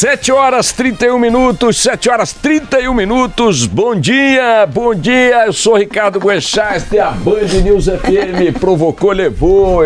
7 horas 31 minutos, 7 horas 31 minutos, bom dia, eu sou Ricardo Boechat, a Band News FM provocou, levou,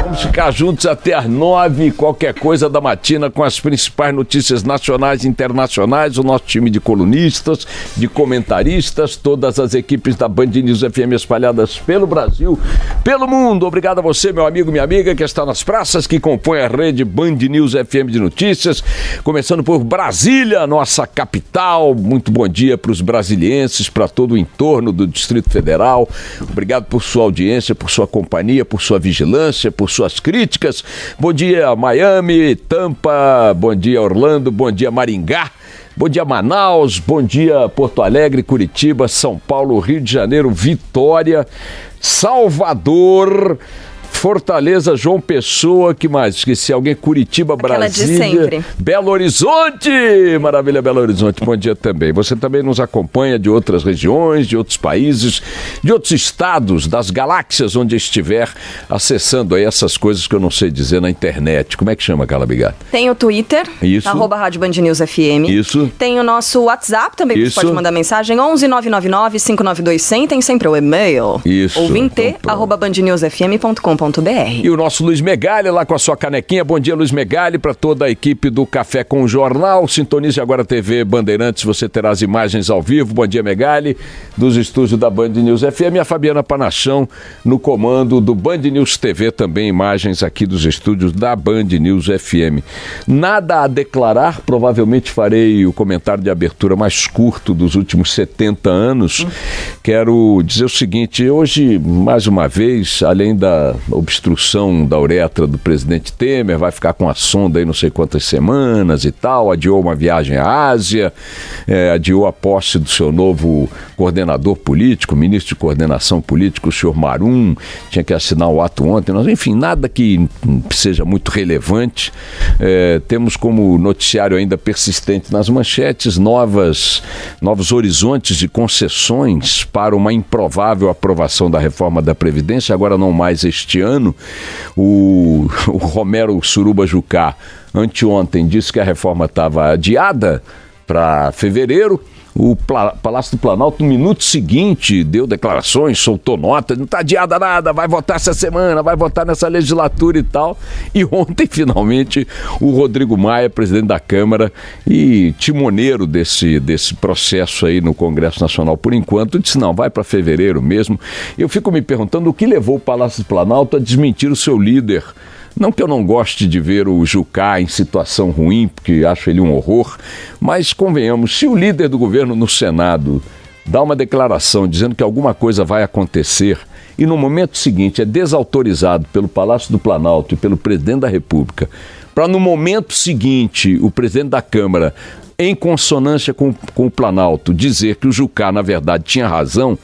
vamos ficar juntos até às 9, qualquer coisa da matina com as principais notícias nacionais e internacionais, o nosso time de colunistas, de comentaristas, todas as equipes da Band News FM espalhadas pelo Brasil, pelo mundo. Obrigado a você, meu amigo, minha amiga, que está nas praças, que compõe a rede Band News FM de notícias. Começando por Brasília, nossa capital. Muito bom dia para os brasilienses, para todo o entorno do Distrito Federal. Obrigado por sua audiência, por sua companhia, por sua vigilância, por suas críticas. Bom dia Miami, Tampa, bom dia Orlando, bom dia Maringá. Bom dia Manaus, bom dia Porto Alegre, Curitiba, São Paulo, Rio de Janeiro, Vitória, Salvador, Fortaleza, João Pessoa, que mais? Esqueci alguém, Curitiba, aquela Brasília, de sempre. Belo Horizonte, maravilha, Belo Horizonte, bom dia também. Você também nos acompanha de outras regiões, de outros países, de outros estados, das galáxias onde estiver, acessando aí essas coisas que eu não sei dizer na internet. Como é que chama aquela bigata? Tem o Twitter, isso. @Rádio Band News FM. Isso. Tem o nosso WhatsApp também, isso. Você pode mandar mensagem, 11-999-592-100, tem sempre o e-mail. Isso. Ouvinte, @bandnewsfm.com.br. E o nosso Luiz Megali lá com a sua canequinha. Bom dia, Luiz Megali, para toda a equipe do Café com o Jornal. Sintonize agora a TV Bandeirantes, você terá as imagens ao vivo. Bom dia, Megali, dos estúdios da Band News FM. E a Fabiana Panachão no comando do Band News TV, também imagens aqui dos estúdios da Band News FM. Nada a declarar, provavelmente farei o comentário de abertura mais curto dos últimos 70 anos. Quero dizer o seguinte, hoje, mais uma vez, além da obstrução da uretra do presidente Temer, vai ficar com a sonda aí não sei quantas semanas e tal, adiou uma viagem à Ásia, adiou a posse do seu novo coordenador político, ministro de coordenação política, o senhor Marum, tinha que assinar o ato ontem, enfim, nada que seja muito relevante. Temos como noticiário ainda persistente nas manchetes novos horizontes de concessões para uma improvável aprovação da reforma da Previdência, agora não mais este ano. O Romero Suruba Jucá anteontem disse que a reforma estava adiada para fevereiro. O Palácio do Planalto, no minuto seguinte, deu declarações, soltou nota, não está adiada nada, vai votar essa semana, vai votar nessa legislatura e tal. E ontem, finalmente, o Rodrigo Maia, presidente da Câmara e timoneiro desse processo aí no Congresso Nacional por enquanto, disse não, vai para fevereiro mesmo. Eu fico me perguntando o que levou o Palácio do Planalto a desmentir o seu líder. Não que eu não goste de ver o Jucá em situação ruim, porque acho ele um horror, mas convenhamos, se o líder do governo no Senado dá uma declaração dizendo que alguma coisa vai acontecer e no momento seguinte é desautorizado pelo Palácio do Planalto e pelo presidente da República, para no momento seguinte o presidente da Câmara, em consonância com o Planalto, dizer que o Jucá, na verdade, tinha razão,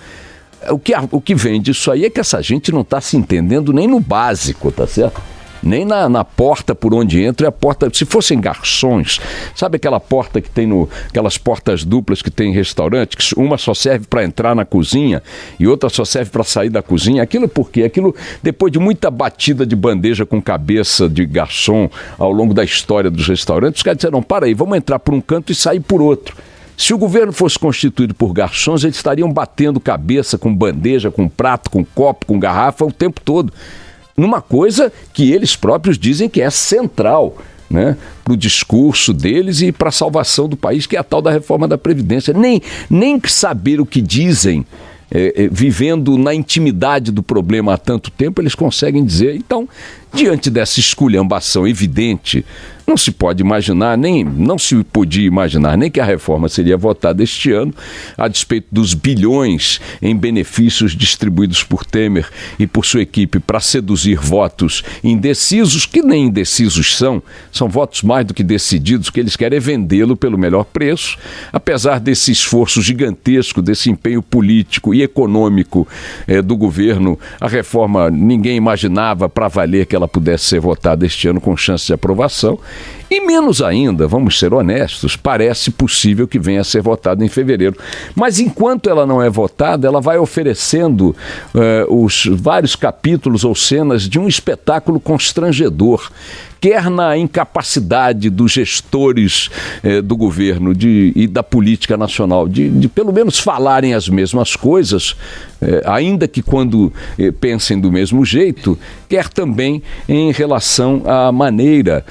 o que vem disso aí é que essa gente não está se entendendo nem no básico, tá certo? Nem na porta por onde entra, é a porta, se fossem garçons, sabe aquela porta que tem aquelas portas duplas que tem em restaurante, que uma só serve para entrar na cozinha e outra só serve para sair da cozinha, aquilo por quê? Aquilo depois de muita batida de bandeja com cabeça de garçom ao longo da história dos restaurantes, os caras disseram, para aí, vamos entrar por um canto e sair por outro. Se o governo fosse constituído por garçons, eles estariam batendo cabeça com bandeja, com prato, com copo, com garrafa o tempo todo. Numa coisa que eles próprios dizem que é central, né, para o discurso deles e para a salvação do país, que é a tal da reforma da Previdência. Nem saber o que dizem, vivendo na intimidade do problema há tanto tempo, eles conseguem dizer. Então, diante dessa esculhambação evidente, não se pode imaginar, não se podia imaginar nem que a reforma seria votada este ano, a despeito dos bilhões em benefícios distribuídos por Temer e por sua equipe para seduzir votos indecisos, que nem indecisos são votos mais do que decididos, que eles querem vendê-lo pelo melhor preço, apesar desse esforço gigantesco, desse empenho político e econômico do governo, a reforma ninguém imaginava para valer que ela pudesse ser votada este ano com chance de aprovação. E menos ainda, vamos ser honestos, parece possível que venha a ser votada em fevereiro. Mas enquanto ela não é votada, ela vai oferecendo os vários capítulos ou cenas de um espetáculo constrangedor, quer na incapacidade dos gestores do governo e da política nacional de pelo menos falarem as mesmas coisas, ainda que quando pensem do mesmo jeito, quer também em relação à maneira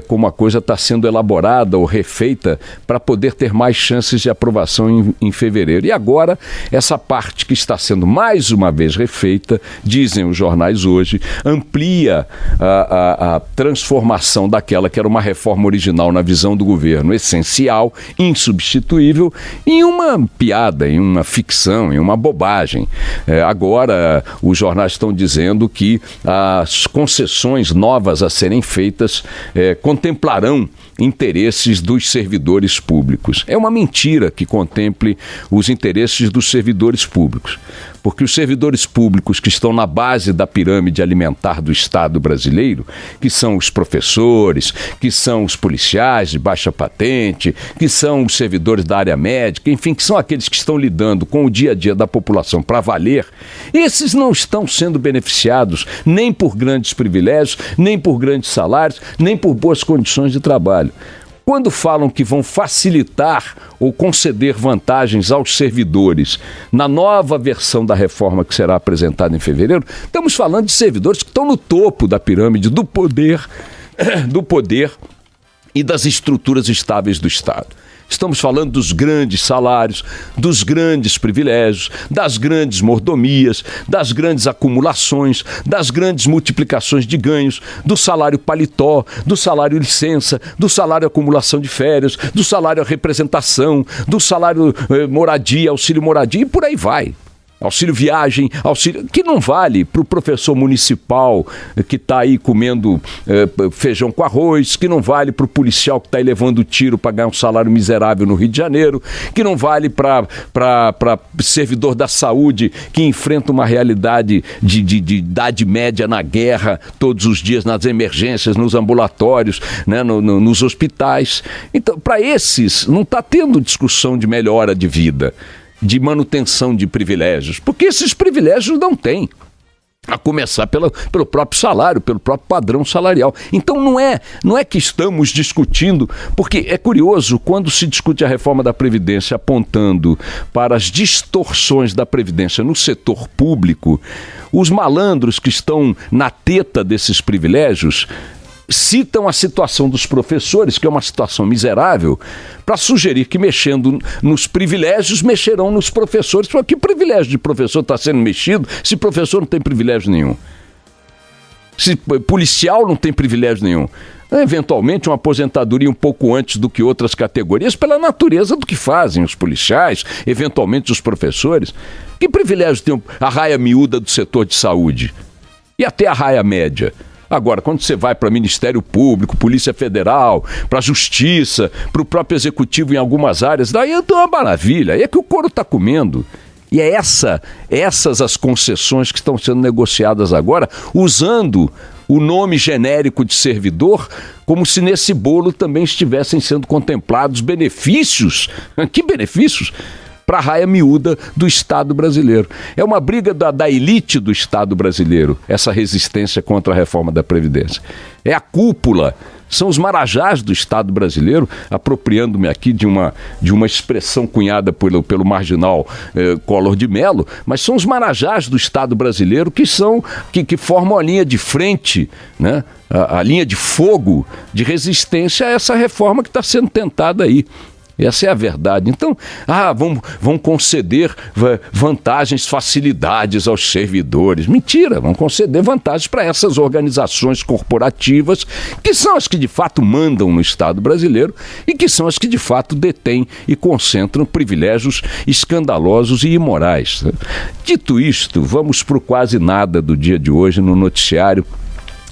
como a coisa está sendo elaborada ou refeita para poder ter mais chances de aprovação em fevereiro. E agora, essa parte que está sendo mais uma vez refeita, dizem os jornais hoje, amplia a transformação daquela que era uma reforma original na visão do governo, essencial, insubstituível, em uma piada, em uma ficção, em uma bobagem. Agora, os jornais estão dizendo que as concessões novas a serem feitas contemplarão interesses dos servidores públicos. É uma mentira que contemple os interesses dos servidores públicos, porque os servidores públicos que estão na base da pirâmide alimentar do Estado brasileiro, que são os professores, que são os policiais de baixa patente, que são os servidores da área médica, enfim, que são aqueles que estão lidando com o dia a dia da população para valer, esses não estão sendo beneficiados nem por grandes privilégios, nem por grandes salários, nem por boas condições de trabalho. Quando falam que vão facilitar ou conceder vantagens aos servidores na nova versão da reforma que será apresentada em fevereiro, estamos falando de servidores que estão no topo da pirâmide do poder e das estruturas estáveis do Estado. Estamos falando dos grandes salários, dos grandes privilégios, das grandes mordomias, das grandes acumulações, das grandes multiplicações de ganhos, do salário paletó, do salário licença, do salário acumulação de férias, do salário representação, do salário moradia, auxílio moradia e por aí vai. Auxílio viagem, auxílio que não vale para o professor municipal que está aí comendo feijão com arroz, que não vale para o policial que está aí levando tiro para ganhar um salário miserável no Rio de Janeiro, que não vale para servidor da saúde que enfrenta uma realidade de idade média na guerra, todos os dias nas emergências, nos ambulatórios, né, nos hospitais. Então, para esses, não está tendo discussão de melhora de vida, de manutenção de privilégios, porque esses privilégios não têm, a começar pelo próprio salário, pelo próprio padrão salarial. Então não é que estamos discutindo, porque é curioso, quando se discute a reforma da Previdência apontando para as distorções da Previdência no setor público, os malandros que estão na teta desses privilégios citam a situação dos professores, que é uma situação miserável, para sugerir que mexendo nos privilégios, mexerão nos professores. Só que privilégio de professor está sendo mexido se professor não tem privilégio nenhum? Se policial não tem privilégio nenhum? Eventualmente uma aposentadoria um pouco antes do que outras categorias, pela natureza do que fazem os policiais, eventualmente os professores. Que privilégio tem a raia miúda do setor de saúde? E até a raia média? Agora, quando você vai para Ministério Público, Polícia Federal, para a Justiça, para o próprio Executivo em algumas áreas, daí é uma maravilha, aí é que o couro está comendo. E é essas as concessões que estão sendo negociadas agora, usando o nome genérico de servidor, como se nesse bolo também estivessem sendo contemplados benefícios. Que benefícios? Para a raia miúda do Estado brasileiro. É uma briga da elite do Estado brasileiro, essa resistência contra a reforma da Previdência. É a cúpula, são os marajás do Estado brasileiro, apropriando-me aqui de uma expressão cunhada pelo marginal Collor de Mello, mas são os marajás do Estado brasileiro que formam a linha de frente, né? A linha de fogo de resistência a essa reforma que está sendo tentada aí. Essa é a verdade. Então, vão conceder vantagens, facilidades aos servidores. Mentira, vão conceder vantagens para essas organizações corporativas que são as que de fato mandam no Estado brasileiro e que são as que de fato detêm e concentram privilégios escandalosos e imorais. Dito isto, vamos para o quase nada do dia de hoje no noticiário.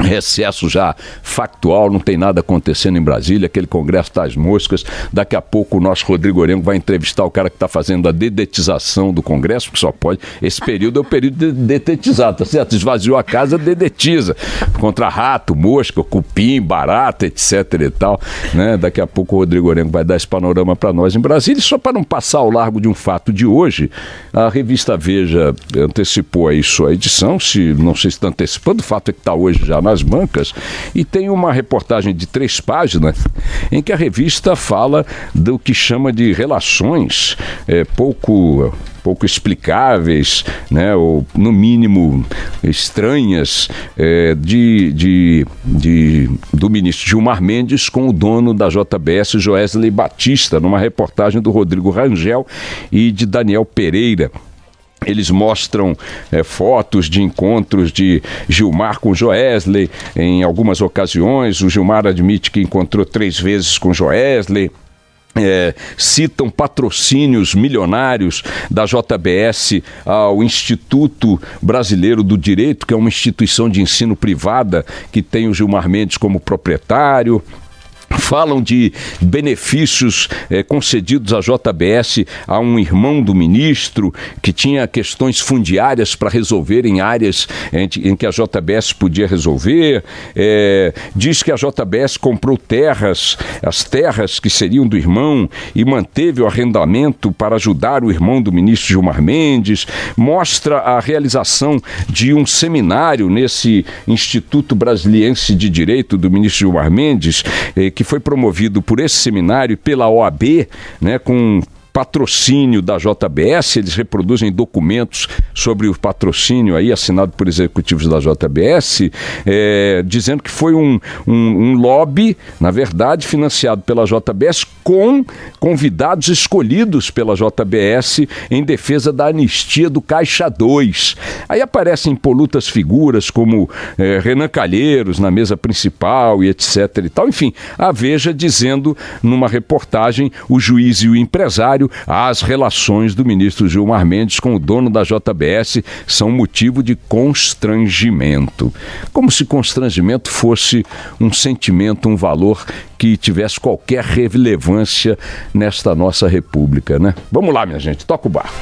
recesso já factual, não tem nada acontecendo em Brasília, aquele Congresso está às moscas. Daqui a pouco o nosso Rodrigo Orengo vai entrevistar o cara que está fazendo a dedetização do Congresso, porque só pode, esse período é o período de dedetizar, tá certo? Esvaziou a casa, dedetiza, contra rato, mosca, cupim, barata, etc e tal, né? Daqui a pouco o Rodrigo Orengo vai dar esse panorama para nós em Brasília. E só para não passar ao largo de um fato de hoje, a revista Veja antecipou aí sua edição, não sei se está antecipando, o fato é que está hoje já nas bancas, e tem uma reportagem de 3 páginas em que a revista fala do que chama de relações pouco explicáveis, né, ou no mínimo estranhas, do ministro Gilmar Mendes com o dono da JBS, Joesley Batista, numa reportagem do Rodrigo Rangel e de Daniel Pereira. Eles mostram fotos de encontros de Gilmar com Joesley. Em algumas ocasiões, o Gilmar admite que encontrou 3 vezes com Joesley. Citam patrocínios milionários da JBS ao Instituto Brasileiro do Direito, que é uma instituição de ensino privada que tem o Gilmar Mendes como proprietário. Falam de benefícios concedidos à JBS a um irmão do ministro que tinha questões fundiárias para resolver em áreas em que a JBS podia resolver. Diz que a JBS comprou as terras que seriam do irmão e manteve o arrendamento para ajudar o irmão do ministro Gilmar Mendes. Mostra a realização de um seminário nesse Instituto Brasiliense de Direito do ministro Gilmar Mendes, que foi promovido por esse seminário e pela OAB, né, com patrocínio da JBS. Eles reproduzem documentos sobre o patrocínio aí, assinado por executivos da JBS, dizendo que foi um lobby, na verdade, financiado pela JBS com convidados escolhidos pela JBS em defesa da anistia do Caixa 2. Aí aparecem impolutas figuras como Renan Calheiros na mesa principal e etc e tal. Enfim, a Veja dizendo numa reportagem, o juiz e o empresário, as relações do ministro Gilmar Mendes com o dono da JBS são motivo de constrangimento. Como se constrangimento fosse um sentimento, um valor que tivesse qualquer relevância nesta nossa república, né? Vamos lá, minha gente, toca o barco.